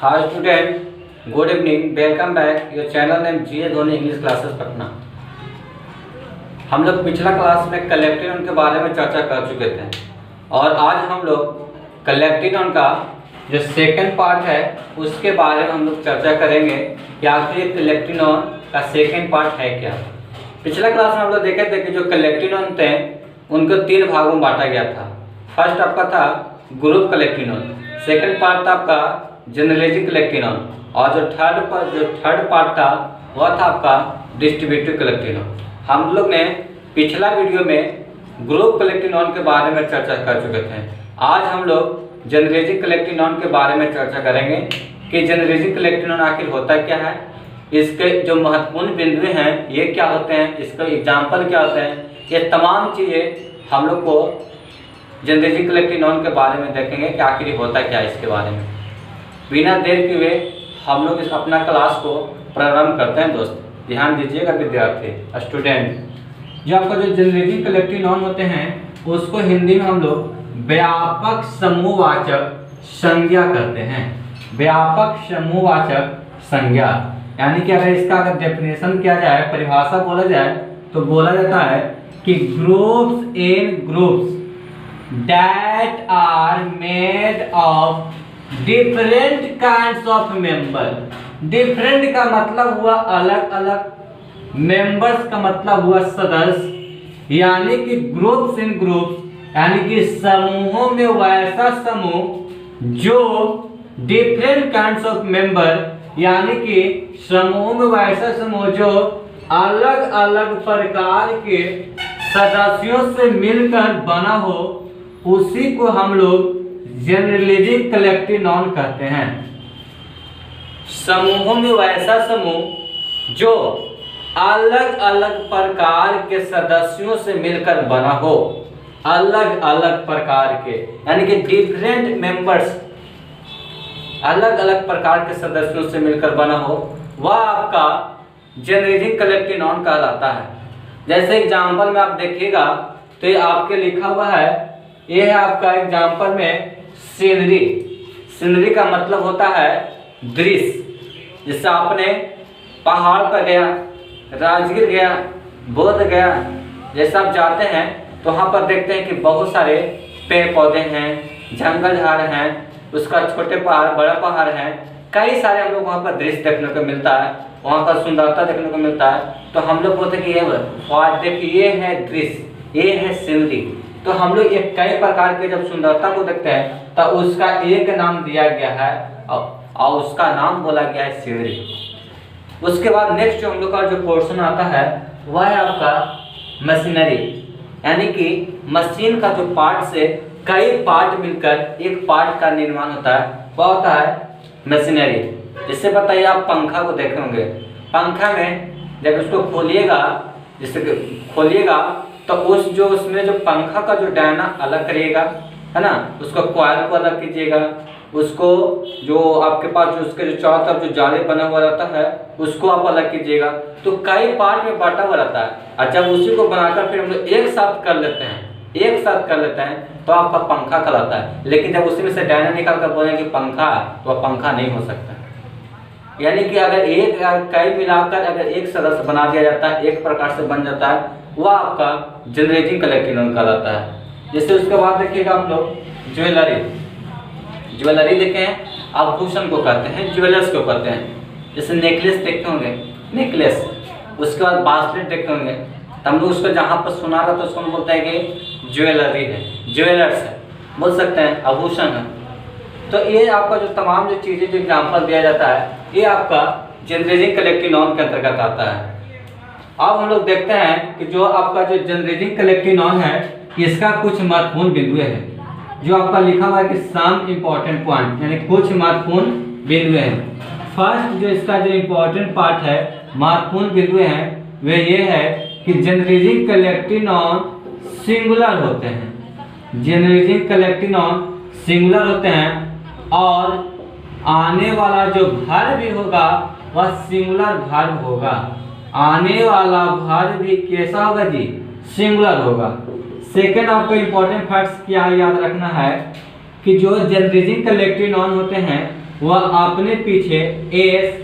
Hi student, good evening, welcome back your channel name GA Dhoni English classes Patna. हम लोग पिछला class में collective noun के बारे में चर्चा कर चुके थे और आज हम लोग कलेक्टिव नाउन का जो सेकंड पार्ट है उसके बारे में हम लोग चर्चा करेंगे कि आखिर कलेक्टिव नाउन का सेकंड पार्ट है क्या। पिछला क्लास में हम लोग देखे थे कि जो कलेक्टिव नाउन थे उनको तीन भागों में बांटा गया था। फर्स्ट आपका था group collective noun, second part था आपका जनरलाइजिंग कलेक्टिव नाउन और जो थर्ड पार्ट था वह था आपका डिस्ट्रीब्यूटिव कलेक्टिव नाउन। हम लोग ने पिछला वीडियो में ग्रुप कलेक्टिव नाउन के बारे में चर्चा कर चुके थे। आज हम लोग जनरलाइजिंग कलेक्टिव नाउन के बारे में चर्चा करेंगे कि जनरलाइजिंग कलेक्टिव नाउन आखिर होता क्या है, इसके जो महत्वपूर्ण बिंदु हैं ये क्या होते हैं, इसका एग्जाम्पल क्या होते हैं, ये तमाम चीज़ें हम लोग को जनरलाइजिंग कलेक्टिव नाउन के बारे में देखेंगे कि आखिर होता क्या है इसके बारे में। बिना देर के हुए हम लोग इस अपना क्लास को प्रारंभ करते हैं। दोस्त ध्यान दीजिएगा विद्यार्थी स्टूडेंट, जो आपका जो जनरलाइजिंग कलेक्टिव नाउन होते हैं उसको हिंदी में हम लोग व्यापक समूहवाचक संज्ञा कहते हैं। व्यापक समूहवाचक संज्ञा यानी कि अगर इसका अगर डेफिनेशन किया जाए, परिभाषा बोला जाए तो बोला जाता है कि groups in groups that are made of different kinds of member. Different का मतलब हुआ अलग अलग, मेंबर्स का मतलब हुआ सदस्य, यानी कि ग्रुप्स इन ग्रुप्स यानी कि समूहों में वैसा समूह जो डिफरेंट काइंड्स ऑफ मेंबर यानी कि समूह में वैसा समूह जो अलग अलग प्रकार के सदस्यों से मिलकर बना हो, उसी को हम लोग जनरलाइजिंग कलेक्टिव नाउन कहते हैं। समूहों में वैसा समूह जो अलग अलग प्रकार के सदस्यों से मिलकर बना हो, अलग अलग प्रकार के यानी कि डिफरेंट मेंबर्स, अलग अलग प्रकार के सदस्यों से मिलकर बना हो, वह आपका जनरलाइजिंग कलेक्टिव नाउन कहलाता है। जैसे एग्जाम्पल में आप देखिएगा तो ये आपके लिखा हुआ है, ये है आपका एग्जाम्पल में सीनरी। सीनरी का मतलब होता है दृश्य। जैसे आपने पहाड़ पर गया, राजगीर गया, बोध गया, जैसे आप जाते हैं तो वहाँ पर देखते हैं कि बहुत सारे पेड़ पौधे हैं, जंगल झाड़ हैं, उसका छोटे पहाड़ बड़ा पहाड़ है, कई सारे हम लोग वहाँ पर दृश्य देखने को मिलता है, वहाँ का सुंदरता देखने को मिलता है। तो हम लोग बोलते हैं कि ये है दृश्य, ये है सीनरी। तो हम लोग एक कई प्रकार के जब सुंदरता को देखते हैं तो उसका एक नाम दिया गया है और उसका नाम बोला गया है सीनरी। उसके बाद नेक्स्ट जो हम लोग का जो पोर्शन आता है वह है आपका मशीनरी, यानी कि मशीन का जो पार्ट से कई पार्ट मिलकर एक पार्ट का निर्माण होता है, वह होता है मशीनरी। जैसे बताइए आप पंखा को देखे होंगे, पंखा में जब उसको खोलिएगा, जैसे खोलिएगा तो उसमें जो पंखा का जो डायना अलग करिएगा, है ना, उसका कॉइल को अलग कीजिएगा, उसको जो आपके पास जो उसके जो चारों तरफ जो जाले बना हुआ रहता है उसको आप अलग कीजिएगा। तो कई पार्ट में बांटा हुआ रहता है और जब उसी को बनाकर फिर हम लोग एक साथ कर लेते हैं तो आपका पंखा कहलाता है। लेकिन जब उसी में से डायना निकाल कर बोलें कि पंखा, तो वह पंखा नहीं हो सकता। यानी कि अगर कई मिलाकर अगर एक सदस्य बना दिया जाता है, एक प्रकार से बन जाता है, वह आपका जनरलाइजिंग कलेक्टिव नाउन कहलाता है। जैसे उसके बाद देखिएगा आप लोग ज्वेलरी देखें, आभूषण को कहते हैं, ज्वेलर्स को कहते हैं। जैसे नेकलेस देखते होंगे, नेकलेस, उसके बाद ब्रेसलेट देखते होंगे, तो हम लोग उसको जहाँ पर सुना रहा तो उसको हम बोलते हैं कि ज्वेलरी है, ज्वेलर्स है, बोल सकते हैं आभूषण है। तो ये आपका जो तमाम जो चीज़ें जो एग्जाम्पल दिया जाता है ये आपका जनरलाइजिंग कलेक्टिव नाउन के अंतर्गत आता है। अब हम लोग देखते हैं कि जो आपका जो जनरलाइजिंग कलेक्टिव नाउन है इसका कुछ महत्वपूर्ण बिंदु है, जो आपका लिखा हुआ है कि सम इम्पोर्टेंट पॉइंट, यानी कुछ महत्वपूर्ण बिंदु हैं। फर्स्ट जो इसका जो इम्पोर्टेंट पार्ट है, महत्वपूर्ण बिंदु है, वे ये है कि जनरलाइजिंग कलेक्टिव नाउन सिंगुलर होते हैं। जनरलाइजिंग कलेक्टिव नाउन सिंगुलर होते हैं और आने वाला जो वर्ब भी होगा वह सिंगुलर वर्ब होगा। आने वाला वर्ब भी कैसा होगा जी? सिंगुलर होगा। सेकेंड आपको इम्पोर्टेंट फैक्ट्स क्या याद रखना है कि जो जनरलाइजिंग कलेक्टिव नाउन होते हैं वह अपने पीछे एस,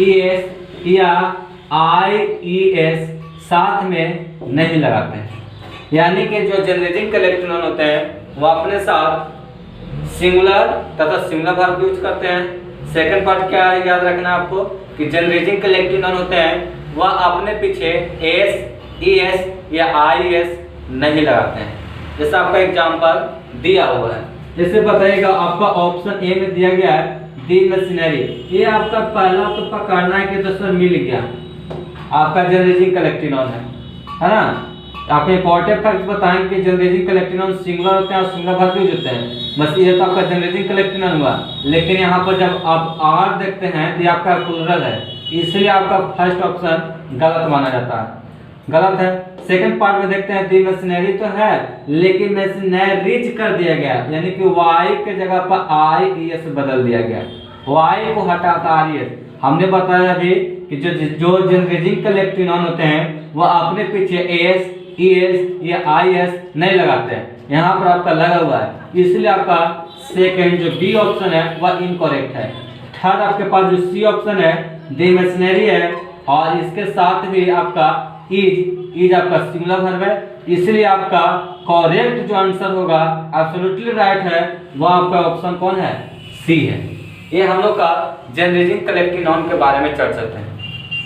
ईएस या आईईएस साथ में नहीं लगाते हैं। यानी कि जो जनरेटिंग कलेक्टिव नाउन होते हैं वह अपने साथ सिंगुलर तथा सिंगुलर वर्ब यूज करते हैं। सेकंड पार्ट क्या है याद रखना आपको कि जनरेटिंग कलेक्टिव नाउन होते हैं वह अपने पीछे एस, ईएस या आईएस नहीं लगाते हैं। जैसा आपका एग्जांपल दिया हुआ है, जैसे बताइएगा आपका ऑप्शन ए में दिया गया है दी मशीनरी। ये आपका पहला तो पकड़ना है कि दोस्तों मिल गया, आपका जनरेटिंग कलेक्टिव नाउन है ना। आपको इंपॉर्टेंट फैक्ट बताएं कि जनरेटिंग कलेक्टिव नाउन सिंगुलर होते हैं और सिंगुलर वर्ब यूज होते हैं। बस ये तो आपका जनरेटिंग कलेक्टिव नाउन हुआ, लेकिन यहाँ पर जब आप आर देखते हैं तो ये आपका प्लूरल है, इसलिए आपका फर्स्ट ऑप्शन गलत माना जाता है, गलत है। सेकंड पार्ट में देखते हैं दी मशीनरी तो है लेकिन मशीनरीज कर दिया गया, यानी कि वाई के जगह पर आई एस बदल दिया गया, वाई को हटाकर आर एस। हमने बताया अभी कि जो जनरेटिंग कलेक्टिव नाउन होते हैं वह अपने पीछे एस, ईएस या आईएस नहीं लगाते हैं, यहाँ पर आपका लगा हुआ है, इसलिए आपका सेकंड जो बी ऑप्शन है वह इनकरेक्ट है। थर्ड आपके पास जो सी ऑप्शन है दी मशीनरी है और इसके साथ भी आपका इज आपका सिंगुलर वर्ब है, इसलिए आपका करेक्ट जो आंसर होगा एब्सोल्युटली राइट है वो आपका ऑप्शन कौन है, सी है। ये हम लोग का जनरेटिंग कलेक्टिव नाउन के बारे में चर्चा करते हैं।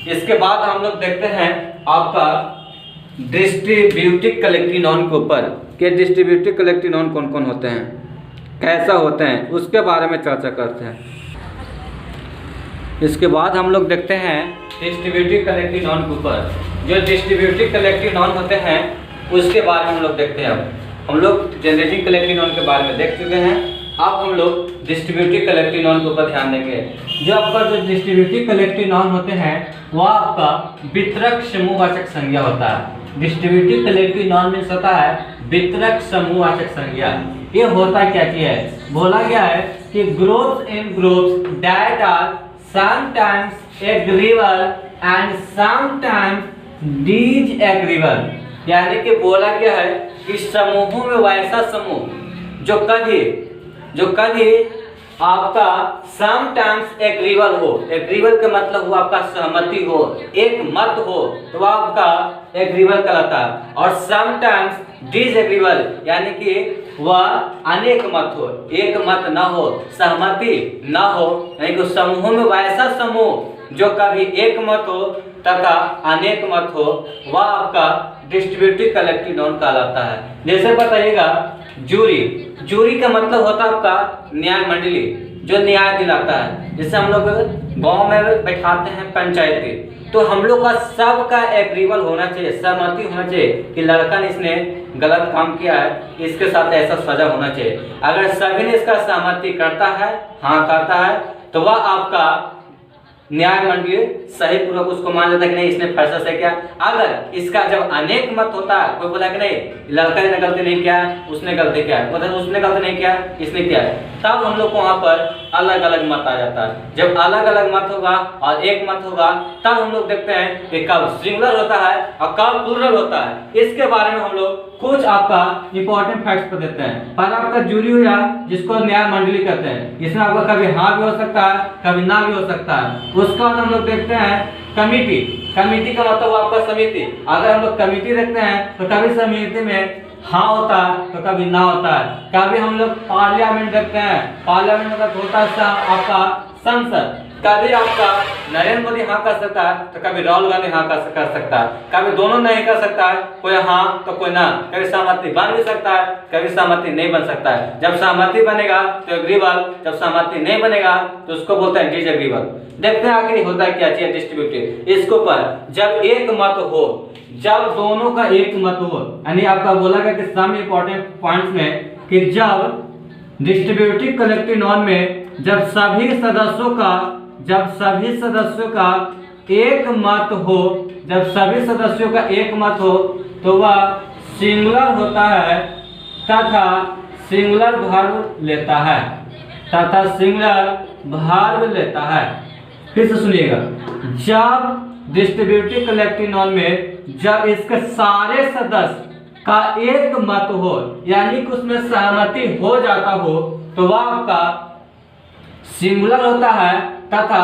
इसके बाद हम लोग देखते हैं आपका डिस्ट्रीब्यूटिव कलेक्टिव नाउन के ऊपर कि डिस्ट्रीब्यूटिव कलेक्टिव नाउन कौन कौन होते हैं, कैसा होते हैं, उसके बारे में चर्चा करते हैं। इसके बाद हम लोग देखते हैं डिस्ट्रीब्यूटिव कलेक्टिव नाउन के ऊपर। जो डिस्ट्रीब्यूटिव कलेक्टिव नाउन होते हैं उसके बारे में हम लोग देखते हैं। अब हम लोग जनरेटिंग कलेक्टिव नाउन के बारे में देख चुके हैं, अब हम लोग डिस्ट्रीब्यूटिव कलेक्टिव नाउन के ऊपर ध्यान देंगे। जो आपका जो डिस्ट्रीब्यूटिव कलेक्टिव नाउन होते हैं वह आपका वितरक समूहवाचक संज्ञा होता है। डिस्ट्रीब्यूटिव कलेक्टिव नाउन मीन्स होता है वितरक समूहवाचक संज्ञा। ये होता क्या है, बोला गया है कि groups in groups that are sometimes agreeable and sometimes disagreeable, यानी कि बोला गया है कि समूहों में वैसा समूह जो कभी आपका समटाइम्स एग्रीबल हो, एग्रीबल का मतलब हुआ आपका सहमति हो, एक मत हो तो वह आपका एग्रीबल कहलाता है, और समटाइम्स डिसएग्रीबल यानी कि वह अनेक मत हो, एक मत ना हो, सहमति ना हो, यानी कि समूहों में वैसा समूह जो कभी एक मत हो तथा अनेक मत हो वह आपका डिस्ट्रीब्यूटिव कलेक्टिव नाउन कहलाता है। जैसे बताइएगा जूरी, जूरी का मतलब होता है आपका न्याय मंडली जो न्याय दिलाता है। जैसे हम लोग गांव में बैठाते हैं पंचायती, तो हम लोग का सबका एग्रीबल होना चाहिए, सहमति होना चाहिए कि लड़का ने इसने गलत काम किया है, इसके साथ ऐसा सजा होना चाहिए। अगर सभी ने इसका सहमति करता है, हाँ करता है, तो वह आपका न्याय मंडली सही पूर्वक उसको मान लेता है कि नहीं इसने फैसला सही किया। अगर इसका जब अनेक मत होता है, कोई बोला कि नहीं लड़का ने गलती नहीं किया, उसने गलती किया है, मतलब उसने गलती नहीं किया, इसने किया है, तब हम लोग को वहाँ पर अलग अलग मत आ जाता है। जब अलग अलग मत होगा और एक मत होगा तब हम लोग देखते हैं कि कब सिंगुलर होता है और कब प्लूरल होता है। इसके बारे में हम लोग कुछ आपका इंपॉर्टेंट फैक्ट्स पर देते हैं। पहला आपका जूरी हुआ जिसको न्याय मंडली कहते हैं, इसमें आपका कभी हाँ भी हो सकता है कभी ना भी हो सकता है। उसके बाद हम लोग देखते हैं कमिटी, कमिटी का मतलब आपका समिति। अगर हम लोग कमिटी देखते हैं तो कभी समिति में हाँ होता है तो कभी ना होता है। कभी हम लोग पार्लियामेंट देखते हैं, पार्लियामेंट मतलब होता है आपका संसद। कभी आपका नरेंद्र मोदी हाँ कर सकता है तो कभी राहुल गांधी हाँ कर सकता है, कभी दोनों नहीं कर सकता है, कोई हाँ तो कोई ना, कभी सहमति बन भी सकता है कभी सहमति नहीं बन सकता है। जब सहमति बनेगा तो एग्रीबल, जब सहमति नहीं बनेगा तो उसको बोलते हैं डिसएग्रीबल। देखते हैं आखिर होता है क्या चीज डिस्ट्रीब्यूटिव। इसके ऊपर जब एक मत हो, जब दोनों का एक मत हो, यानी आपका बोला गया कि सम इंपॉर्टेंट पॉइंट्स में कि जब डिस्ट्रीब्यूटिव कलेक्टिव नाउन में जब सभी सदस्यों का एक मत हो, जब सभी सदस्यों का एक मत हो तो वह सिंगुलर होता है तथा सिंगुलर वर्ब लेता है, तथा सिंगुलर वर्ब लेता है। फिर से सुनिएगा, जब डिस्ट्रीब्यूटिव कलेक्टिव नाउन में जब इसके सारे सदस्य का एक मत हो, यानी कि उसमें सहमति हो जाता हो, तो वह आपका सिंगुलर होता है तथा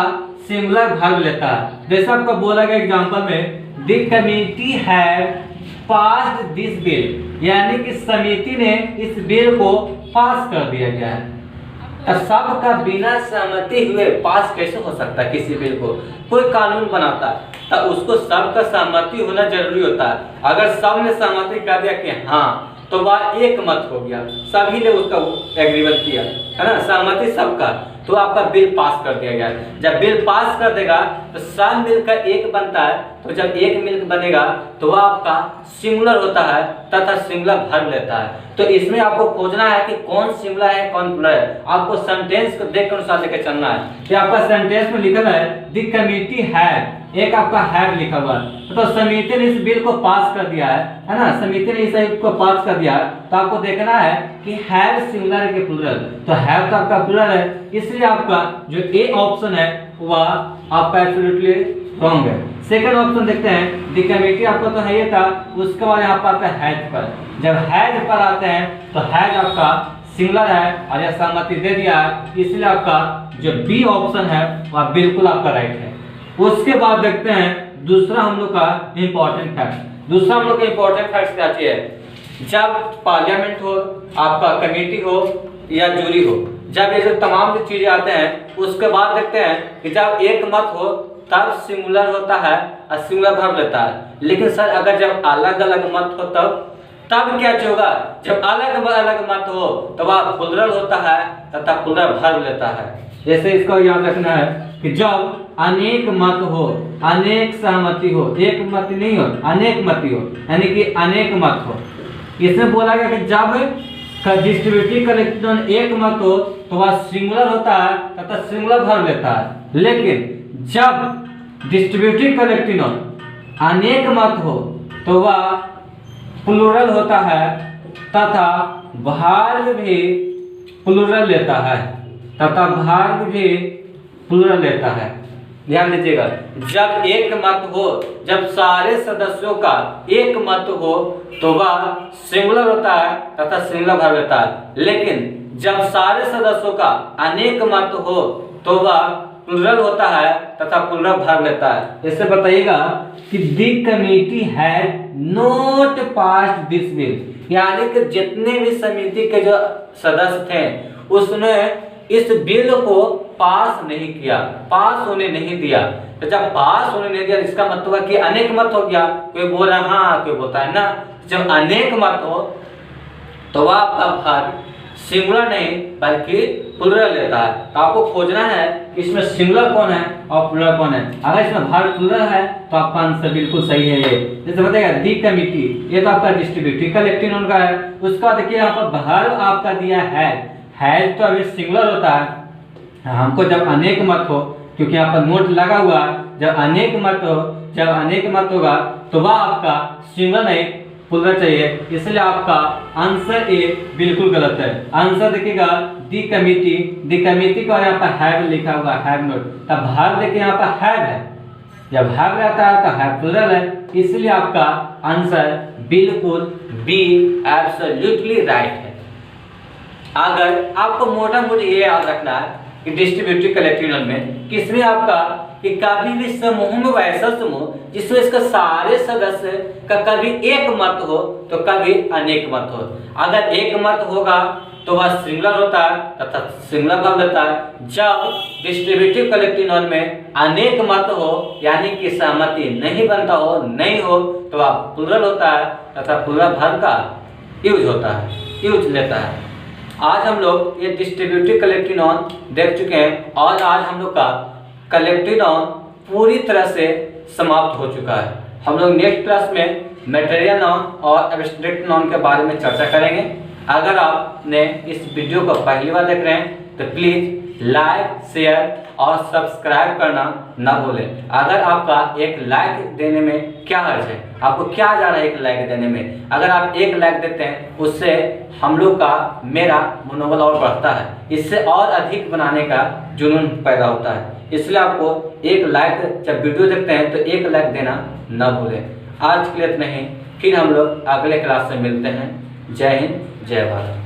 सिंगुलर वर्ब लेता है। जैसे आपको बोला गया एग्जांपल में, the committee have passed this bill, यानी कि समिति ने इस बिल को पास कर दिया गया है। सबका बिना सहमति हुए पास कैसे हो सकता है किसी बिल को? कोई कानून बनाता है तो उसको सबका सहमति होना जरूरी होता है। अगर सब ने सहमति कर दिया कि हाँ, तो वह एक मत हो गया, सभी ने उसका एग्रीमेंट किया, है ना, सहमति सबका, तो आपका बिल पास कर दिया गया। जब बिल पास कर देगा तो सब मिलकर एक बनता है, तो जब एक मिल बनेगा तो वह आपका सिंगुलर होता है तथा सिंगुलर वर्ब लेता है। तो इसमें आपको खोजना है कि कौन सिंगुलर है कौन प्लुरल है। आपको सेंटेंस को देख कर अनुसार लेकर चलना है कि आपका सेंटेंस में लिखा है द कमिटी हैव, एक आपका हैव लिखा हुआ है, तो समिति ने इस बिल को पास कर दिया है ना, समिति ने इस बिल को पास कर दिया है। तो आपको देखना है कि हैव सिंगुलर है कि प्लुरल, तो हैव तो आपका प्लुरल है, इसलिए आपका जो ए ऑप्शन है वह आपका एब्सोल्युटली रॉन्ग है। सेकंड ऑप्शन देखते हैं, द कमिटी आपको तो है ये था, उसके बाद यहाँ पर आता है हैज पर। जब हैज पर आते हैं तो हैज आपका सिंगुलर है और यह सहमति दे दिया है, इसलिए आपका जो बी ऑप्शन है वह बिल्कुल आपका राइट है। उसके बाद देखते हैं दूसरा हम लोग का इंपॉर्टेंट फैक्ट। दूसरा हम लोग का इंपॉर्टेंट फैक्ट क्या है, जब पार्लियामेंट हो, आपका कमेटी हो या जूरी हो, जब ये जो तमाम जो चीजें आते हैं उसके बाद देखते हैं कि जब एक मत हो तब सिंगुलर होता है और सिंगुलर वर्ब लेता है। लेकिन सर अगर जब अलग अलग मत हो तब क्या होगा? जब अलग अलग मत हो तो वह प्लुरल होता है तथा प्लुरल वर्ब लेता है। जैसे इसको याद रखना है कि जब अनेक मत हो, अनेक सहमति हो, एक मत नहीं हो, अनेक मति हो, यानी कि अनेक मत हो। इसमें बोला गया कि जब डिस्ट्रीब्यूटिव कलेक्टिव एक मत हो तो वह सिंगुलर होता है तथा सिंगुलर वर्ब लेता है। लेकिन जब डिस्ट्रीब्यूटिव कलेक्टिव अनेक मत हो तो वह प्लुरल होता है तथा वर्ब भी प्लुरल लेता है, तथा वर्ब भी प्लुरल लेता है। ध्यान दीजिएगा, जब एक मत हो, जब सारे सदस्यों का एक मत हो तो वह सिंगुलर होता है तथा सिंगुलर वर्ब लेता है। लेकिन जब सारे सदस्यों का अनेक मत हो तो वह प्लुरल होता है तथा प्लुरल वर्ब लेता है। इससे बताइएगा कि the committee had not passed this bill, यानी कि जितने भी समिति के जो सदस्य थे उसने इस बिल को पास नहीं किया, पास होने नहीं दिया। तो जब पास होने नहीं दिया इसका मतलब है कि अनेक मत हो गया। कोई बोल रहा हाँ, कोई बोलता है ना। जब अनेक मत हो तो वह आपका वर्ब सिंगुलर नहीं बल्कि प्लुरल लेता है। तो आपको खोजना है कि इसमें सिंगुलर कौन है और प्लुरल कौन है। अगर इसमें वर्ब प्लुरल है तो आपका आंसर बिल्कुल सही है ये। जैसे बताइएगा दी कमिटी, ये तो आपका डिस्ट्रीब्यूटिव कलेक्टिव नॉन का है। उसका देखिए यहाँ पर वर्ब आपका दिया है तो अभी सिंगुलर होता है। हमको जब अनेक मत हो, क्योंकि यहाँ पर नोट लगा हुआ है, जब अनेक मत हो, जब अनेक मत होगा तो वह आपका सिंगुलर नहीं प्लुरल चाहिए, इसलिए आपका आंसर ए बिल्कुल गलत है। आंसर देखिएगा दी कमिटी, दी कमिटी का यहाँ पर हैव लिखा हुआ हैव नोट, तब वर्ब देखिए यहाँ पर हैव है, जब वर्ब रहता है तो हैव प्लुरल है, इसलिए आपका आंसर बिल्कुल बी एब्सोल्युटली राइट है। अगर आपको मोटा मोटी ये याद रखना है कि डिस्ट्रीब्यूटिव कलेक्टिव में किसमें आपका कि कभी भी समूह में वैसा समूह जिसमें इसका सारे सदस्य का कभी एक मत हो तो कभी अनेक मत हो। अगर एक मत होगा तो वह सिंगुलर होता है तथा सिंगुलर वर्ब लेता है। जब डिस्ट्रीब्यूटिव कलेक्टिव में अनेक मत हो यानी कि सहमति नहीं बनता हो, नहीं हो, तो वह प्लुरल होता है तथा प्लुरल वर्ब का यूज होता है, यूज लेता है। आज हम लोग ये डिस्ट्रीब्यूटिव कलेक्टिव नॉन देख चुके हैं और आज हम लोग का कलेक्टिव नॉन पूरी तरह से समाप्त हो चुका है। हम लोग नेक्स्ट क्लास में मटेरियल नॉन और एब्स्ट्रैक्ट नॉन के बारे में चर्चा करेंगे। अगर आपने इस वीडियो को पहली बार देख रहे हैं तो प्लीज़ लाइक, शेयर और सब्सक्राइब करना ना भूलें। अगर आपका एक लाइक देने में क्या हर्ज है, आपको क्या जा रहा है एक लाइक देने में, अगर आप एक लाइक देते हैं उससे हम लोग का मेरा मनोबल और बढ़ता है, इससे और अधिक बनाने का जुनून पैदा होता है। इसलिए आपको एक लाइक, जब वीडियो देखते हैं तो एक लाइक देना ना भूलें। आज के लिए इतना ही, फिर हम लोग अगले क्लास में मिलते हैं। जय हिंद, जय भारत।